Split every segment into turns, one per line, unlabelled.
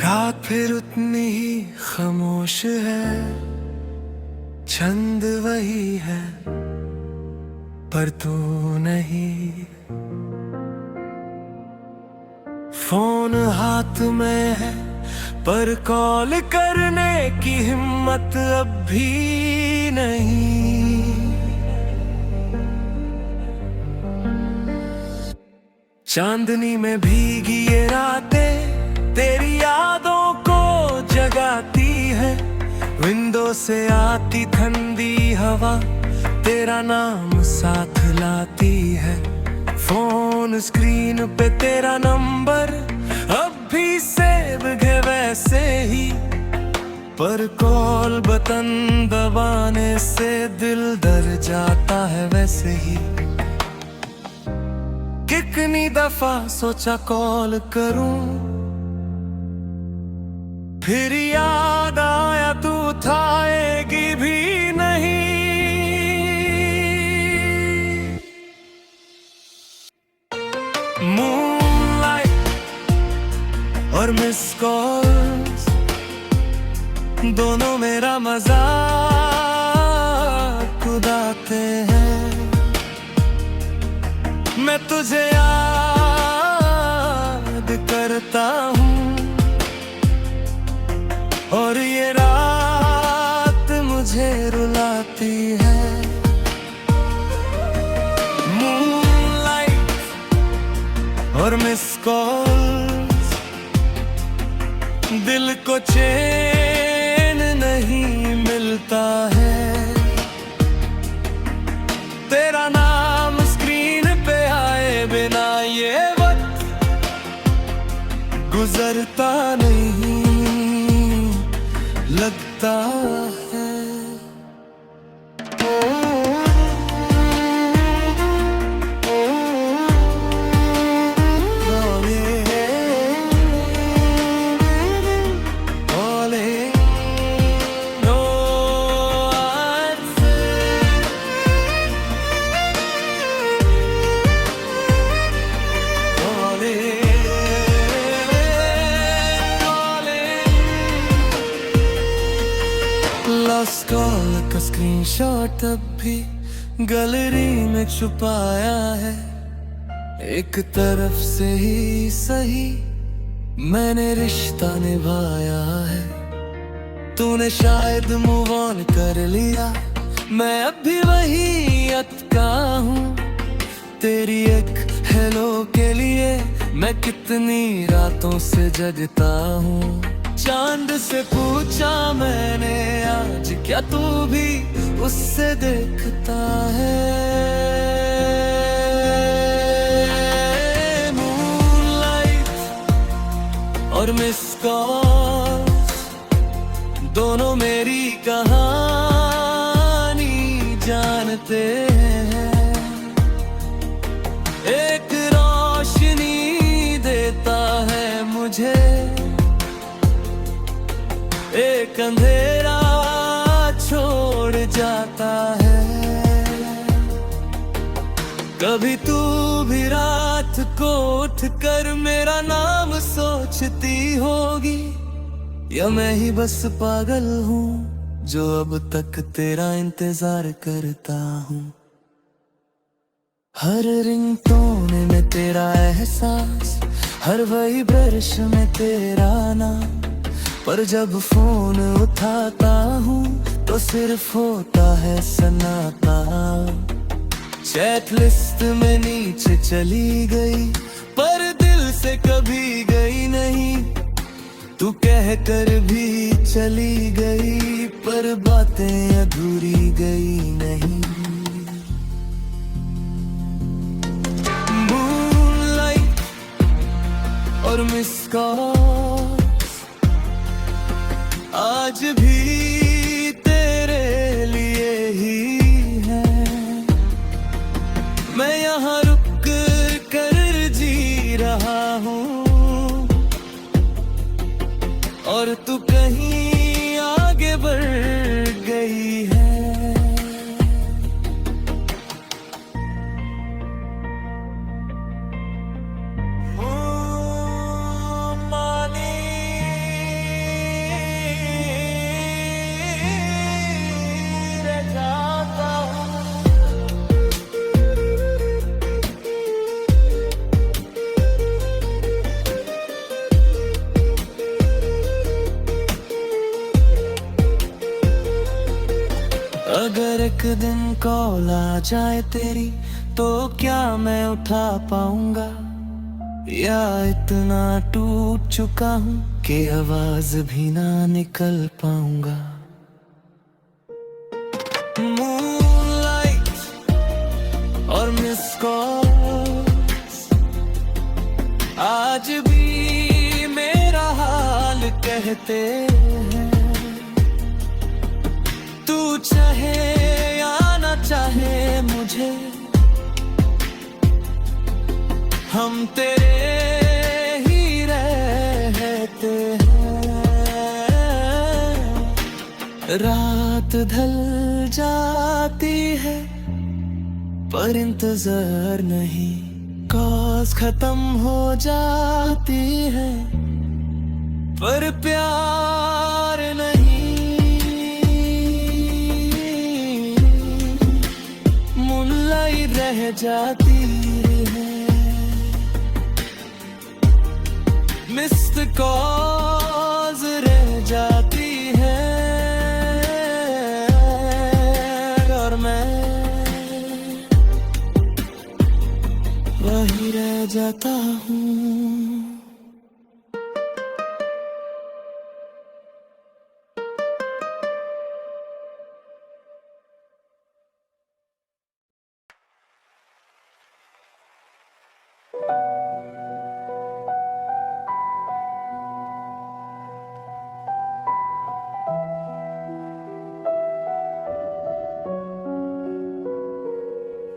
रात फिर उतनी ही खामोश है, छंद वही है पर तू नहीं। फोन हाथ में है पर कॉल करने की हिम्मत अब भी नहीं। चांदनी में भीगी ये रातें तेरी यादों को जगाती है। विंडो से आती ठंडी हवा तेरा नाम साथ लाती है। फोन स्क्रीन पे तेरा नंबर अब भी सेव है वैसे ही, पर कॉल बटन दबाने से दिल डर जाता है वैसे ही। कितनी दफा सोचा कॉल करूं, फिर याद आया तू उठाएगी भी नहीं। मूनलाइट और मिस कॉल्स दोनों मेरा मजाक उड़ाते हैं। मैं तुझे याद करता हूँ और ये रात मुझे रुलाती है। मूनलाइट और मिस कॉल्स दिल को चैन नहीं मिलता है। तेरा नाम स्क्रीन पे आए बिना ये वक्त गुजरता नहीं लगता है। लॉस्ट कॉल का स्क्रीनशॉट अब भी गैलरी में छुपाया है। एक तरफ से ही सही मैंने रिश्ता निभाया है। तूने शायद मूव ऑन कर लिया, मैं अब भी वही अटका हूँ। तेरी एक हेलो के लिए मैं कितनी रातों से जगता हूँ। चांद से पूछा मैंने आज क्या तू भी उससे देखता है। मूनलाइट और मिस कॉल्स दोनों मेरी कहानी जानते हैं। एक रोशनी देता है मुझे, एक अंधेरा छोड़ जाता है। कभी तू भी रात को उठकर मेरा नाम सोचती होगी, या मैं ही बस पागल हूँ जो अब तक तेरा इंतजार करता हूँ। हर रिंगटोन में तेरा एहसास, हर वाइब्रेश में तेरा नाम, पर जब फोन उठाता हूँ तो सिर्फ होता है सन्नाटा। चैट लिस्ट में नीचे चली गई पर दिल से कभी गई नहीं। तू कह कर भी चली गई पर बातें अधूरी गई नहीं। मूनलाइट और मिस कॉल आज भी तेरे लिए ही है। मैं यहाँ रुक कर जी रहा हूँ और तू कहीं आगे बढ़ गई है। एक दिन कॉल आ जाए तेरी तो क्या मैं उठा पाऊंगा, या इतना टूट चुका हूँ कि आवाज भी ना निकल पाऊंगा। मूनलाइट और मिस कॉल्स आज भी मेरा हाल कहते हैं। तू चाहे या ना चाहे मुझे, हम तेरे ही रहते हैं। रात ढल जाती है पर इंतजार नहीं, कॉल्स खत्म हो जाती है पर प्यार नहीं। मुनलाई रह जाती है, मिस्ड कॉल्स रह जाती है, और मैं वही रह जाता हूँ।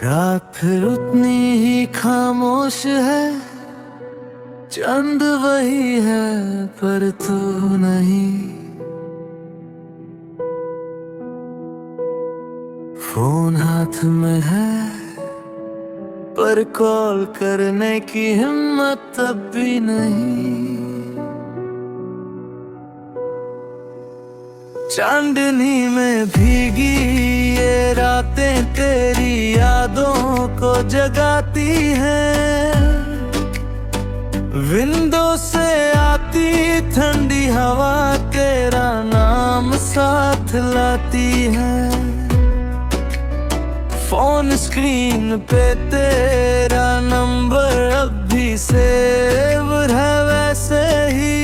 रात फिर उतनी ही खामोश है, चंद वही है पर तू नहीं। फोन हाथ में है पर कॉल करने की हिम्मत तब भी नहीं। चांदनी में भीगी ये रातें तेरी यादों को जगाती हैं। विंडो से आती ठंडी हवा तेरा नाम साथ लाती है। फोन स्क्रीन पे तेरा नंबर अब भी सेव है वैसे ही,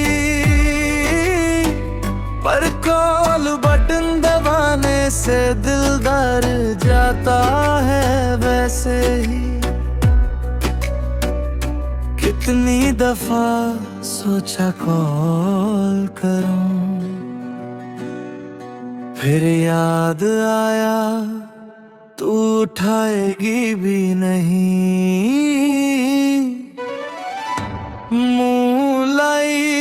पर कॉल बटन दबाने से दिल डर जाता है वैसे ही। कितनी दफा सोचा कॉल करूं, फिर याद आया तू उठाएगी भी नहीं।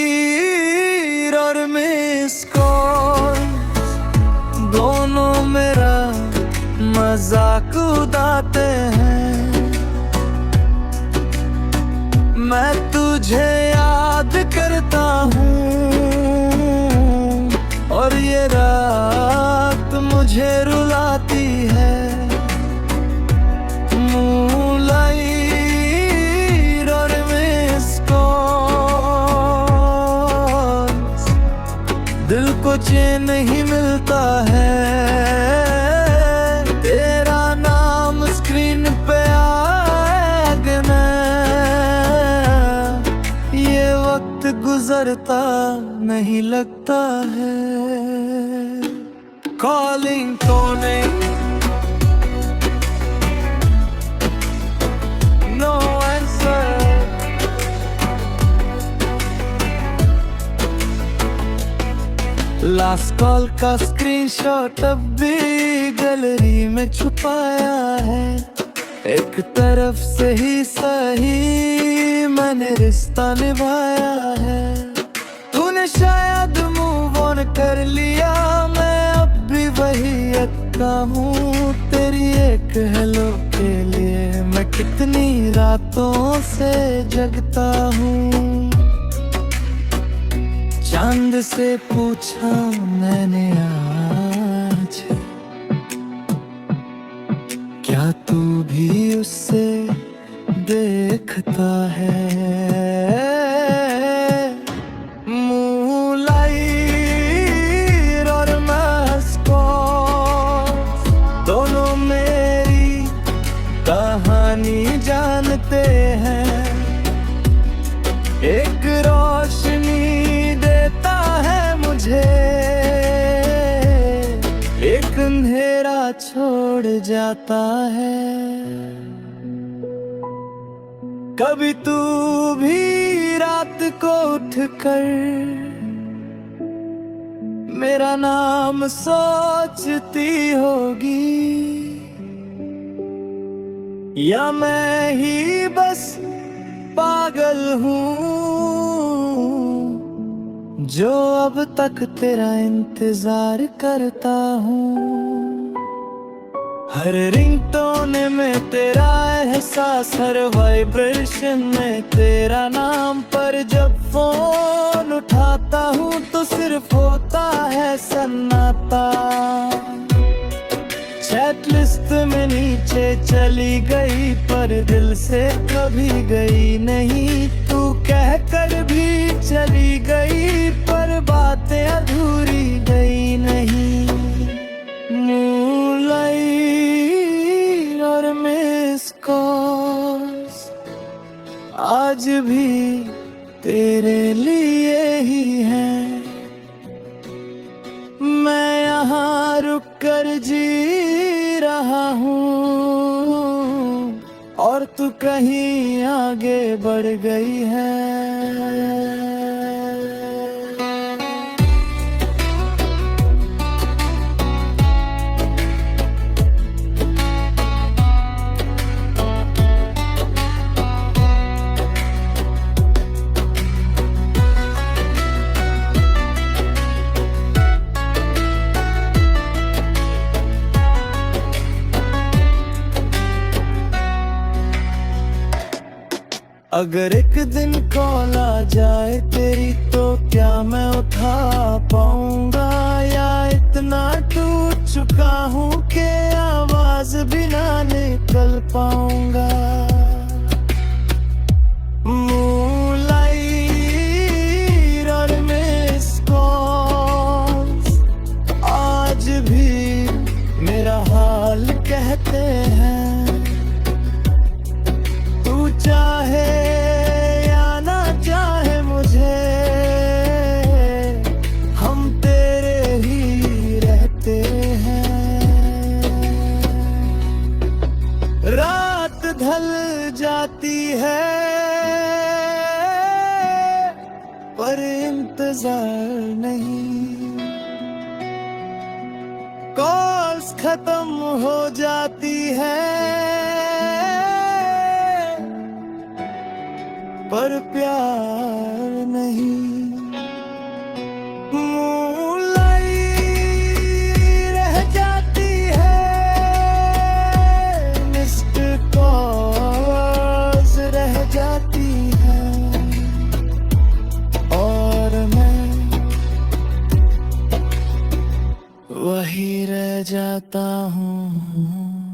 मूनलाइट और मिस कॉल दोनों मेरा मजाक उड़ाते हैं। मैं तुझे याद करता हूँ और ये रात मुझे रुलाती है। मूनलाइट और मिस कॉल्स दिल को चैन नहीं मिलता है। तेरा नाम स्क्रीन पे आए ना, ये वक्त गुजरता नहीं लगता है। कॉलिंग तो नहीं, नो आंसर। लास्ट कॉल का स्क्रीनशॉट अब भी गैलरी में छुपाया है। एक तरफ से ही सही मैंने रिश्ता निभाया है। तूने शायद मूव ऑन कर लिया, मैं अब भी वही अक्का हूँ तेरी एक हेलो के लिए। मैं कितनी रातों से जगता हूँ। चांद से पूछा मैंने आज, क्या तू भी उससे देखता है। मूनलाइट और मिस कॉल्स बढ़ जाता है। कभी तू भी रात को उठकर मेरा नाम सोचती होगी, या मैं ही बस पागल हूँ जो अब तक तेरा इंतजार करता हूँ। हर रिंगटोन में तेरा एहसास, हर वाइब्रेशन में तेरा नाम, पर जब फोन उठाता हूँ तो सिर्फ होता है सन्नाटा। चैट लिस्ट में नीचे चली गई पर दिल से कभी गई नहीं, तू कह कर भी चली गई पर बातें अधूरी गई नहीं। और मिस कॉल्स आज भी तेरे लिए ही है। मैं यहाँ रुक कर जी रहा हूँ और तू कहीं आगे बढ़ गई है। अगर एक दिन कॉल आ जाए तेरी तो क्या मैं उठा पाऊंगा, या इतना टूट चुका हूँ कि आवाज भी ना निकल पाऊंगा। मूनलाइट और मिस कॉल्स आज भी मेरा हाल कहते हैं। तू चाहे या ना चाहे मुझे, हम तेरे ही रहते हैं। रात ढल जाती है पर इंतजार नहीं, कॉल्स खत्म हो जाती है पर प्यार नहीं। मूनलाइट रह जाती है, मिस्ड कॉल्स रह जाती है, और मैं वही रह जाता हूँ।